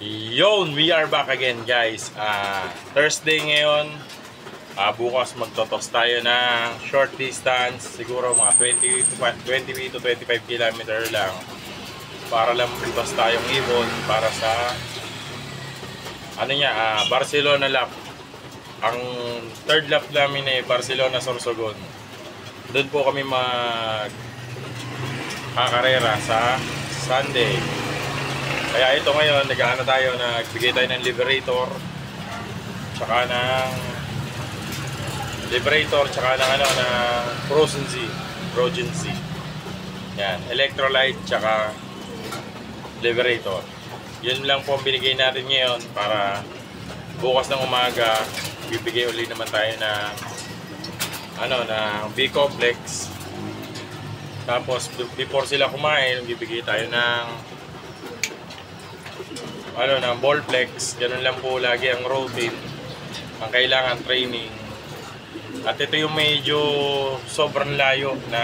Yon, we are back again guys. Thursday ngayon. Bukas magtotos tayo ng short distance. Siguro mga 20 to 25 kilometer lang. Para lang ibas tayong ibon para sa Barcelona lap. Ang third lap namin ay Barcelona Sorsogon. Doon po kami kakarera sa Sunday. Kaya ito ngayon, nagbigay tayo ng Liberator tsaka ng Frozen Z. Yan, Electrolyte tsaka Liberator. Yun lang po ang binigay natin ngayon para bukas ng umaga bibigay uli naman tayo ng B-complex. Tapos before sila kumain, bibigay tayo ng ballplex. Ganun lang po lagi ang routine. Ang kailangan training. At ito yung medyo sobrang layo na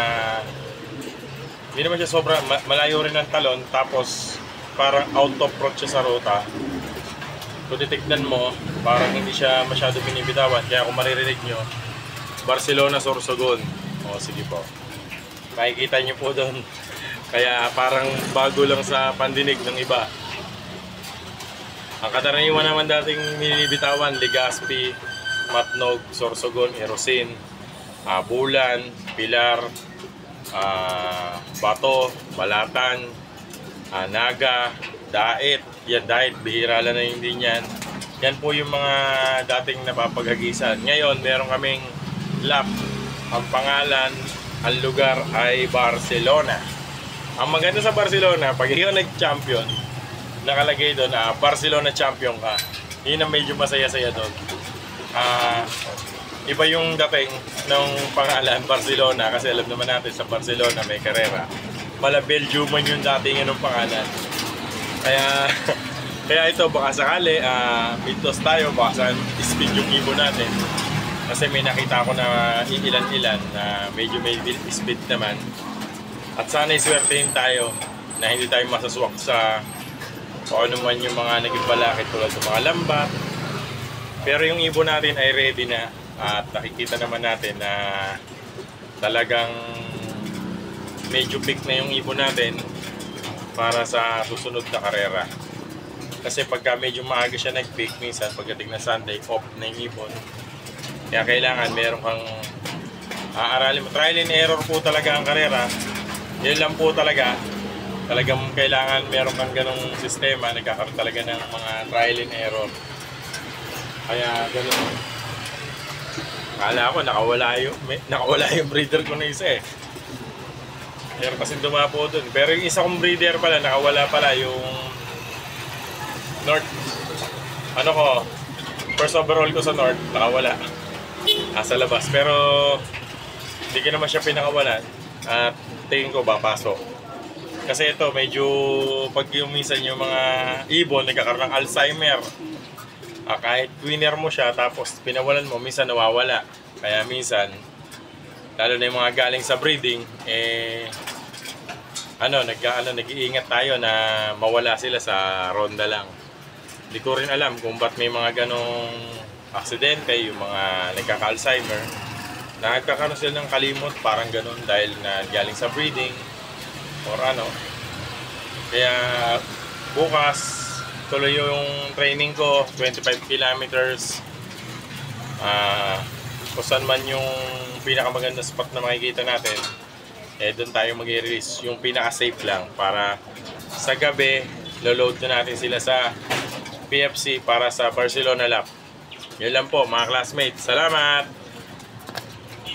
hindi naman siya sobrang malayo rin ng talon, tapos parang out of road siya sa ruta. Kung titignan mo, parang hindi siya masyado binibitawan. Kaya kung maririnig nyo, Barcelona Sorsogon. O sige po, makikita nyo po doon. Kaya parang bago lang sa pandinig ng iba. Ang kataraniwan naman dating binibitawan, Legazpi, Matnog, Sorsogon, Erosin, Bulan, Pilar, Bato, Balatan, Naga, Daet. Yan, Daet, bihira lang na hindi yan. Yan po yung mga dating napapaghagisan. Ngayon, meron kaming lap. Ang pangalan, ang lugar ay Barcelona. Ang maganda sa Barcelona, pag ikaw nag-champion, nakalagay doon, Barcelona champion ka. Yun ang medyo masaya-saya doon. Iba yung dating ng pangalan Barcelona, kasi alam naman natin sa Barcelona may karera. Mala Belgiuman yung dating ng pangalan. Kaya ito, baka sakali mitos tayo, baka speed yung ibon natin. Kasi may nakita ko na ilan-ilan na medyo may speed naman. At sana iswertein tayo na hindi tayo masaswak sa kung ano man yung mga naging balakid tulad ng mga lambat. Pero yung ibon natin ay ready na. At nakikita naman natin na talagang medyo peak na yung ibon natin para sa susunod na karera. Kasi pagka medyo maaga siya nag-peak, minsan pagdating na Sunday, off na yung ibon. Kaya kailangan meron kang aaralin mo. Trial and error po talaga ang karera. Yun lang po talaga. Talagang kailangan meron kang ganong sistema. Nagkakaroon talaga ng mga trial and error. Kaya gano'n. Akala ko nakawala yung breeder ko na isa eh. Pero kasi dumapo dun. Pero yung isa kong breeder pala, nakawala pala yung North. First overall ko sa North, nakawala. Sa labas. Pero hindi ko naman siya pinakawalan. At tingin ko papasok. Kasi ito medyo pag yung minsan yung mga ibon nagkakaroon ng Alzheimer. Kahit winner mo siya tapos pinawalan mo, minsan nawawala. Kaya minsan, lalo na yung mga galing sa breeding, nag-iingat tayo na mawala sila sa ronda lang. Hindi ko rin alam kung ba't may mga ganong aksidente, yung mga nagkaka-Alzheimer. Nagkakaroon sila ng kalimot, parang ganon dahil na galing sa breeding or ano. Kaya bukas tuloy yung training ko, 25 kilometers. Kung saan man yung pinakamaganda spot na makikita natin, doon tayo mag-release. Yung pinaka-safe lang para sa gabi, load na natin sila sa PFC para sa Barcelona lap. Yun lang po mga classmates. Salamat!